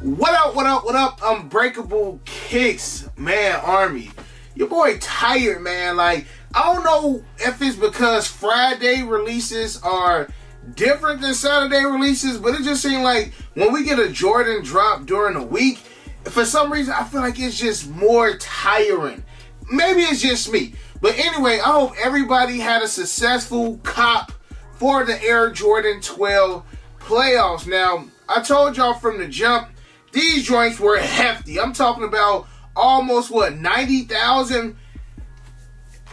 What up, what up, what up, Unbreakable Kicks, man, Army. Your boy tired, man. Like, I don't know if it's because Friday releases are different than Saturday releases, but it just seemed like when we get a Jordan drop during the week, for some reason, I feel like it's just more tiring. Maybe it's just me. But anyway, I hope everybody had a successful cop for the Air Jordan 12 playoffs. Now, I told y'all from the jump, these joints were hefty. I'm talking about almost, 90,000?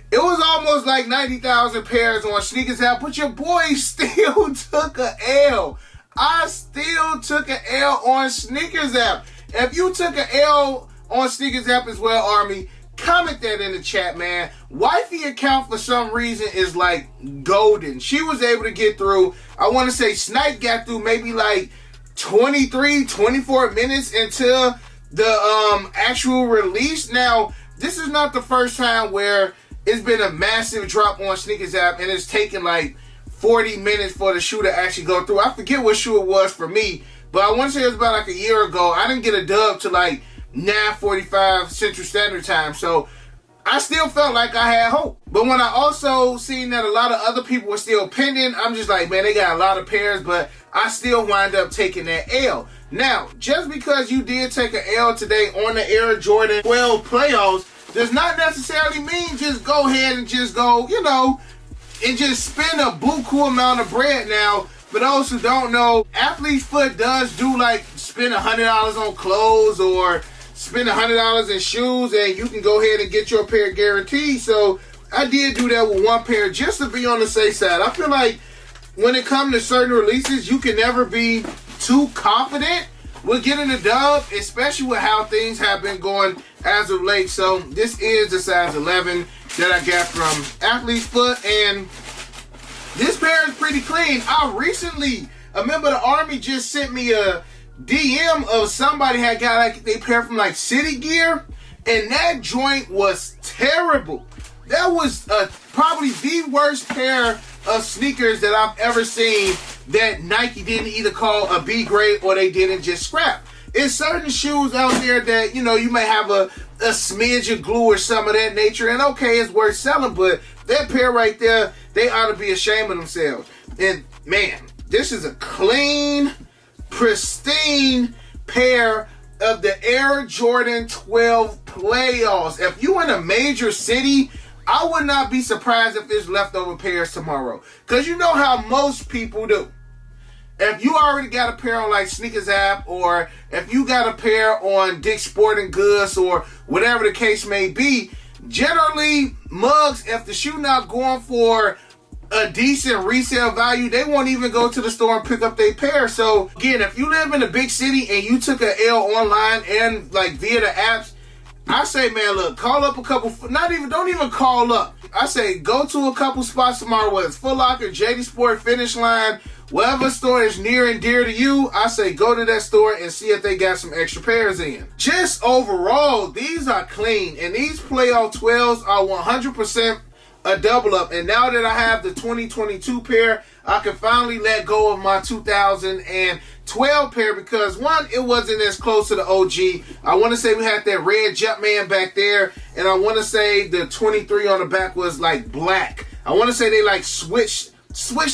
It was almost like 90,000 pairs on Sneakers App, but your boy still took a L. I still took an L on Sneakers App. If you took an L on Sneakers App as well, Army, comment that in the chat, man. Wifey account for some reason is like golden. She was able to get through. I want to say Snipe got through maybe like 23, 24 minutes until the actual release. Now, this is not the first time where it's been a massive drop on Sneakers App and it's taken like 40 minutes for the shoe to actually go through. I forget what shoe it was for me, but I want to say it was about like a year ago. I didn't get a dub to like 9:45 Central Standard Time, so I still felt like I had hope. But when I also seen that a lot of other people were still pending, I'm just like, man, they got a lot of pairs, but I still wind up taking that L. Now, just because you did take an L today on the Air Jordan 12 playoffs does not necessarily mean just go ahead and just go, and just spend a buku amount of bread. Now, for those who don't know, Athlete's Foot does do like spend $100 on clothes or spend $100 in shoes and you can go ahead and get your pair guaranteed. So I did do that with one pair just to be on the safe side. I feel like when it comes to certain releases, you can never be too confident with getting a dub, especially with how things have been going as of late. So this is the size 11 that I got from Athlete's Foot, and this pair is pretty clean. I remember the Army just sent me a DM of somebody had got like they pair from like City Gear, and that joint was terrible. That was probably the worst pair of sneakers that I've ever seen that Nike didn't either call a B grade or they didn't just scrap. It's certain shoes out there that, you may have a smidge of glue or some of that nature, and okay, it's worth selling, but that pair right there, they ought to be ashamed of themselves. And man, this is a clean, pristine pair of the Air Jordan 12 playoffs. If you in a major city, I would not be surprised if there's leftover pairs tomorrow. Because you know how most people do. If you already got a pair on like Sneakers App, or if you got a pair on Dick's Sporting Goods or whatever the case may be, generally mugs, if the shoe not going for a decent resale value, they won't even go to the store and pick up their pair. So again, if you live in a big city and you took an L online and like via the apps, I say, man, look, call up a couple, don't even call up. I say go to a couple spots tomorrow, whether it's Footlocker, JD Sport, Finish Line, whatever store is near and dear to you. I say go to that store and see if they got some extra pairs in. Just overall, these are clean, and these playoff 12s are 100% a double up. And now that I have the 2022 pair, I can finally let go of my 2012 pair because one, it wasn't as close to the OG. I want to say we had that red Jumpman back there, and I want to say the 23 on the back was like black. I want to say they like switched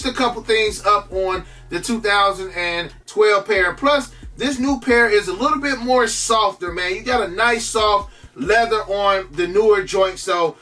a couple things up on the 2012 pair. Plus, this new pair is a little bit more softer, man. You got a nice soft leather on the newer joint, so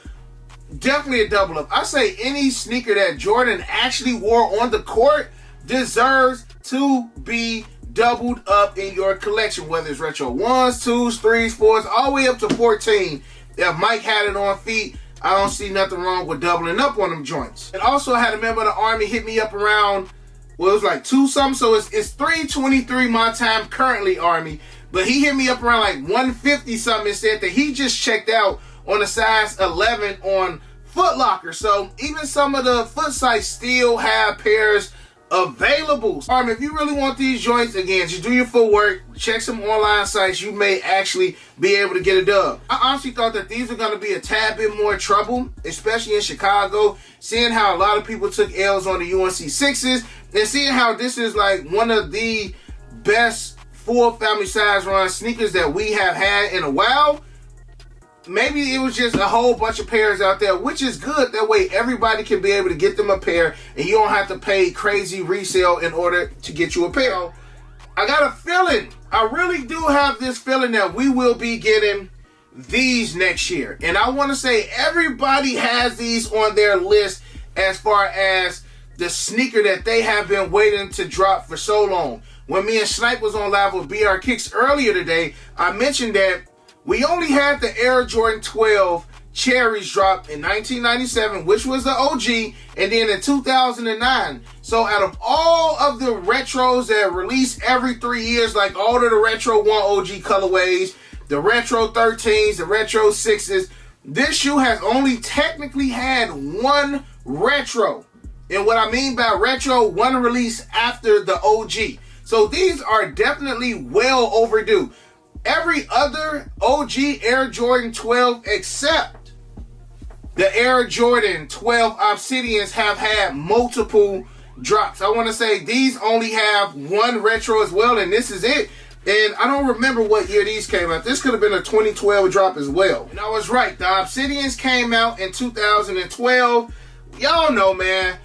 definitely a double up. I say any sneaker that Jordan actually wore on the court deserves to be doubled up in your collection, whether it's retro 1s, 2s, 3s, 4s, all the way up to 14. If Mike had it on feet, I don't see nothing wrong with doubling up on them joints. And also, I had a member of the Army hit me up around, it was like 2 something, so it's 3:23 my time currently, Army. But he hit me up around like 150 something and said that he just checked out on a size 11 on Footlocker. So even some of the foot sites still have pairs available. If you really want these joints, again, just do your footwork, check some online sites. You may actually be able to get a dub. I honestly thought that these were going to be a tad bit more trouble, especially in Chicago, seeing how a lot of people took L's on the UNC 6s and seeing how this is like one of the best full family size run sneakers that we have had in a while. Maybe it was just a whole bunch of pairs out there, which is good. That way everybody can be able to get them a pair and you don't have to pay crazy resale in order to get you a pair. So, I got a feeling, I really do have this feeling that we will be getting these next year. And I want to say everybody has these on their list as far as the sneaker that they have been waiting to drop for so long. When me and Snipe was on live with BR Kicks earlier today, I mentioned that we only had the Air Jordan 12 Cherries drop in 1997, which was the OG, and then in 2009. So out of all of the retros that release every 3 years, like all of the Retro 1 OG colorways, the Retro 13s, the Retro 6s, this shoe has only technically had one retro. And what I mean by retro, one release after the OG. So these are definitely well overdue. Every other OG Air Jordan 12 except the Air Jordan 12 Obsidians have had multiple drops. I want to say these only have one retro as well, and this is it. And I don't remember what year these came out. This could have been a 2012 drop as well. And I was right. The Obsidians came out in 2012. Y'all know, man.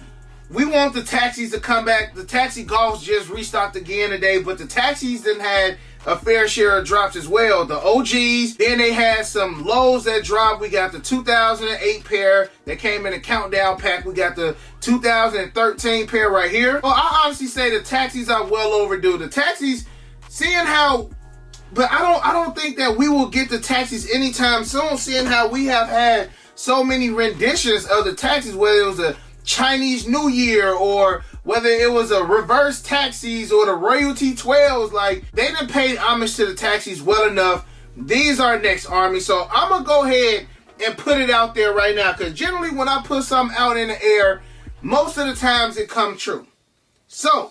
We want the taxis to come back. The taxi golfs just restocked again today, but the taxis then had a fair share of drops as well. The OGs, then they had some lows that dropped. We got the 2008 pair that came in a countdown pack. We got the 2013 pair right here. Well, I honestly say the taxis are well overdue. The taxis, seeing how, but I don't think that we will get the taxis anytime soon, seeing how we have had so many renditions of the taxis, whether it was a Chinese New Year or whether it was a reverse taxis or the royalty 12s. Like, they didn't pay homage to the taxis well enough. These are next, Army. So I'm gonna go ahead and put it out there right now, because generally when I put something out in the air, most of the times it comes true. So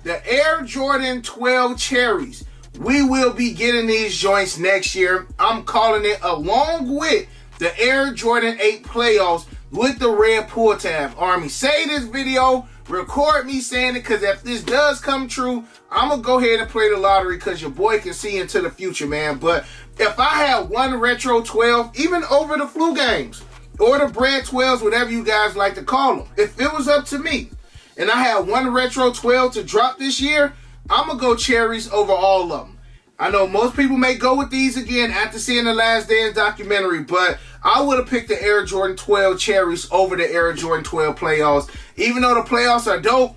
the Air Jordan 12 Cherries, we will be getting these joints next year. I'm calling it, along with the Air Jordan 8 playoffs with the red pull tab. Army, say this video, record me saying it, because if this does come true, I'm going to go ahead and play the lottery, because your boy can see into the future, man. But if I had one retro 12, even over the flu games, or the bread 12s, whatever you guys like to call them, if it was up to me, and I had one retro 12 to drop this year, I'm going to go cherries over all of them. I know most people may go with these again after seeing the Last Dance documentary, but I would have picked the Air Jordan 12 cherries over the Air Jordan 12 playoffs. Even though the playoffs are dope,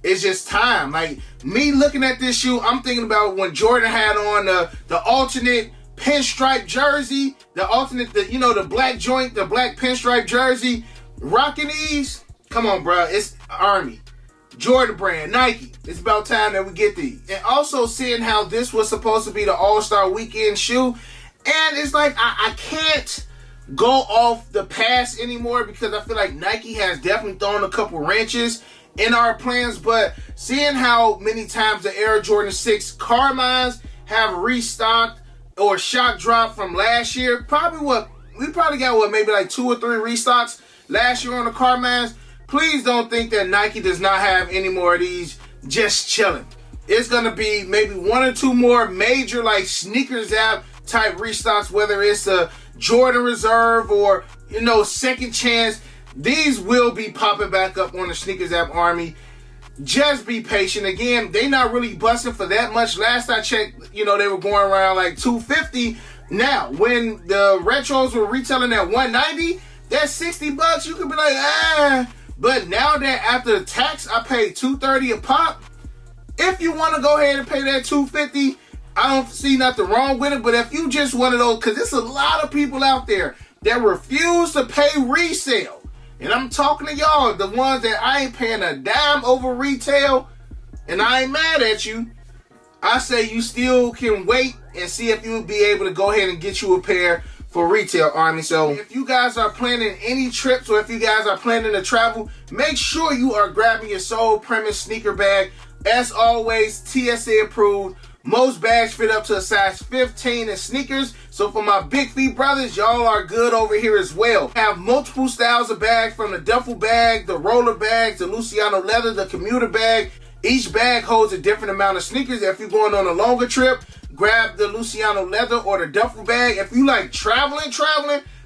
it's just time. Like, me looking at this shoe, I'm thinking about when Jordan had on the alternate pinstripe jersey, the black joint, the black pinstripe jersey, rocking these. Come on, bro. It's Army. Jordan brand, Nike. It's about time that we get these. And also seeing how this was supposed to be the All-Star Weekend shoe. And it's like, I can't go off the past anymore, because I feel like Nike has definitely thrown a couple wrenches in our plans. But seeing how many times the Air Jordan 6 Carmines have restocked or shock dropped from last year, we probably got maybe like 2 or 3 restocks last year on the Carmines. Please don't think that Nike does not have any more of these just chilling. It's going to be maybe 1 or 2 more major like sneakers app type restocks, whether it's a Jordan Reserve or, second chance. These will be popping back up on the Sneakers App Army. Just be patient. Again, they not really busting for that much. Last I checked, they were going around like $250. Now, when the retros were retailing at $190, that's $60. You could be like, But now that after the tax, I paid $230 a pop. If you want to go ahead and pay that $250, I don't see nothing wrong with it. But if you just one of those, because there's a lot of people out there that refuse to pay resale. And I'm talking to y'all, the ones that I ain't paying a dime over retail, and I ain't mad at you. I say you still can wait and see if you will be able to go ahead and get you a pair for retail, Army. So if you guys are planning any trips, or if you guys are planning to travel, make sure you are grabbing your Soul Premise sneaker bag. As always, TSA approved. Most bags fit up to a size 15 in sneakers. So for my big feet brothers, y'all are good over here as well. Have multiple styles of bags, from the duffel bag, the roller bags, the Luciano leather, the commuter bag, Each bag holds a different amount of sneakers. If you're going on a longer trip, grab the Luciano leather or the duffel bag. If you like traveling,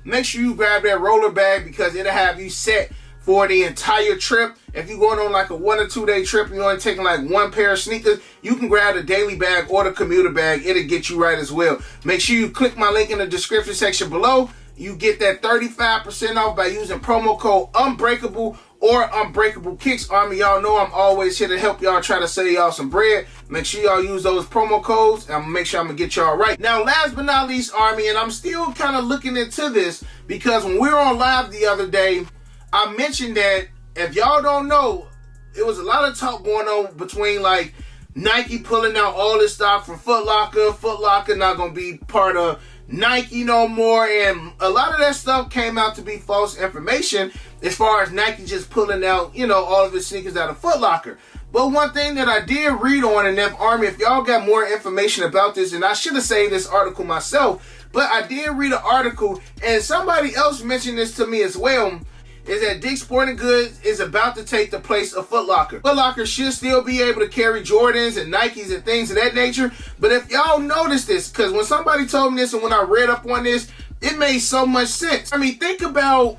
make sure you grab that roller bag because it'll have you set for the entire trip. If you're going on like a 1 or 2 day trip and you're only taking like one pair of sneakers, you can grab the daily bag or the commuter bag. It'll get you right as well. Make sure you click my link in the description section below. You get that 35% off by using promo code Unbreakable or Unbreakable Kicks. Army, y'all know I'm always here to help y'all try to save y'all some bread. Make sure y'all use those promo codes. I'm gonna make sure I'm gonna get y'all right. Now, last but not least, Army, and I'm still kind of looking into this because when we were on live the other day, I mentioned that if y'all don't know, it was a lot of talk going on between like Nike pulling out all this stock from Footlocker. Footlocker not gonna be part of Nike no more, and a lot of that stuff came out to be false information as far as Nike just pulling out, you know, all of his sneakers out of Footlocker. But one thing that I did read on, and if y'all got more information about this, and I should have saved this article myself, but I did read an article, and somebody else mentioned this to me as well, is that Dick's Sporting Goods is about to take the place of Footlocker. Footlocker should still be able to carry Jordans and Nikes and things of that nature. But if y'all notice this, because when somebody told me this and when I read up on this, it made so much sense. I mean, think about,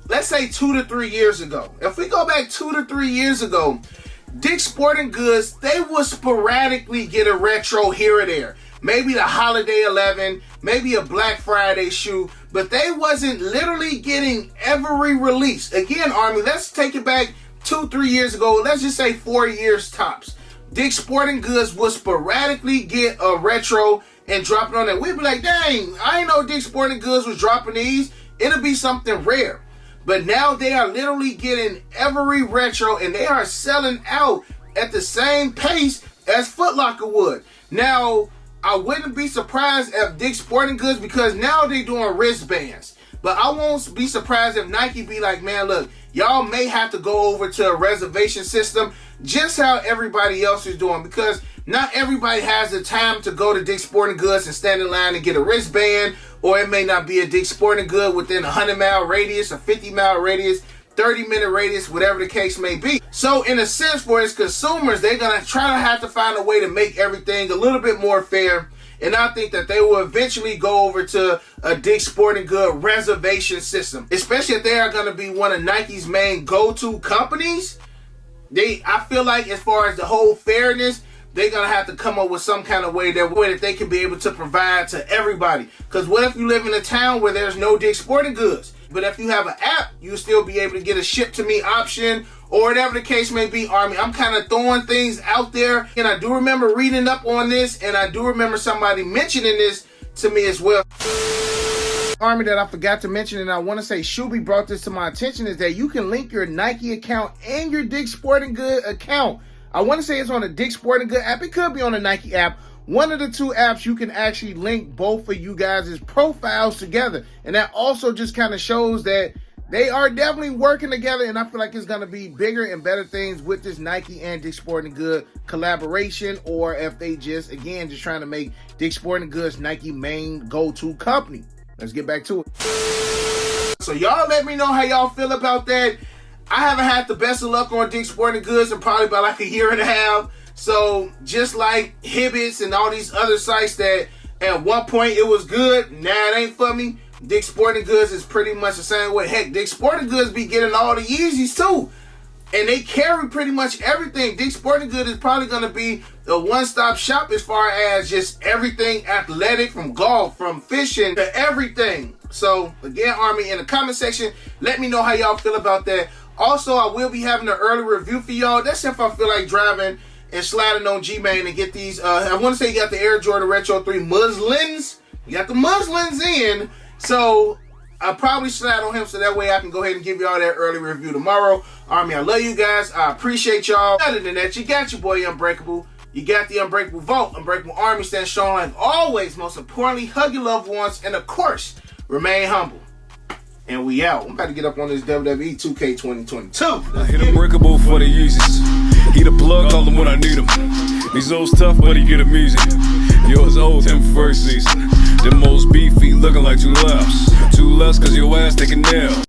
let's say 2 to 3 years ago. If we go back 2 to 3 years ago, Dick's Sporting Goods, they would sporadically get a retro here or there. Maybe the Holiday 11, maybe a Black Friday shoe, but they wasn't literally getting every release. Again, Army, let's take it back 2-3 years ago. Let's just say 4 years tops. Dick's Sporting Goods would sporadically get a retro and drop it on there. We'd be like, dang, I ain't know Dick's Sporting Goods was dropping these. It'll be something rare. But now they are literally getting every retro and they are selling out at the same pace as Footlocker would. Now, I wouldn't be surprised if Dick's Sporting Goods, because now they're doing wristbands. But I won't be surprised if Nike be like, man, look, y'all may have to go over to a reservation system just how everybody else is doing, because not everybody has the time to go to Dick's Sporting Goods and stand in line and get a wristband, or it may not be a Dick's Sporting Good within a 100-mile radius, a 50-mile radius, 30-minute radius, whatever the case may be. So in a sense, for its consumers, they're going to try to have to find a way to make everything a little bit more fair. And I think that they will eventually go over to a Dick's Sporting Good reservation system, especially if they are going to be one of Nike's main go-to companies. I feel like as far as the whole fairness, they're going to have to come up with some kind of way that they can be able to provide to everybody. Because what if you live in a town where there's no Dick's Sporting Goods? But if you have an app, you'll still be able to get a ship-to-me option or whatever the case may be, Army. I'm kind of throwing things out there. And I do remember reading up on this, and I do remember somebody mentioning this to me as well. Army, that I forgot to mention, and I want to say Shuby brought this to my attention, is that you can link your Nike account and your Dick's Sporting Good account. I want to say it's on the Dick's Sporting Good app. It could be on the Nike app. One of the two apps, you can actually link both of you guys' profiles together. And that also just kind of shows that they are definitely working together. And I feel like it's going to be bigger and better things with this Nike and Dick's Sporting Good collaboration. Or if they just, again, just trying to make Dick's Sporting Goods Nike main go-to company. Let's get back to it. So y'all let me know how y'all feel about that. I haven't had the best of luck on Dick's Sporting Goods in probably about like a year and a half. So just like Hibbits and all these other sites that at one point it was good, now it ain't for me. Dick's Sporting Goods is pretty much the same way. Heck, Dick's Sporting Goods be getting all the Yeezys too. And they carry pretty much everything. Dick's Sporting Goods is probably going to be a one-stop shop as far as just everything athletic, from golf, from fishing, to everything. So again, Army, in the comment section, let me know how y'all feel about that. Also, I will be having an early review for y'all. That's if I feel like driving and sliding on G-Main and get these. I want to say you got the Air Jordan Retro 3 muslins. You got the muslins in. So I'll probably slide on him so that way I can go ahead and give y'all that early review tomorrow. Army, I love you guys. I appreciate y'all. Other than that, you got your boy Unbreakable. You got the Unbreakable Vault. Unbreakable Army stands strong like always. Most importantly, hug your loved ones. And of course, remain humble. And we out. I'm about to get up on this WWE 2K 2022. I hit Unbreakable for the Yeezys. He the plug, call him when I need him. These old tough, but he get him easy. Yours old, him first season. The most beefy, looking like two laughs. Two less, cause your ass taking nail.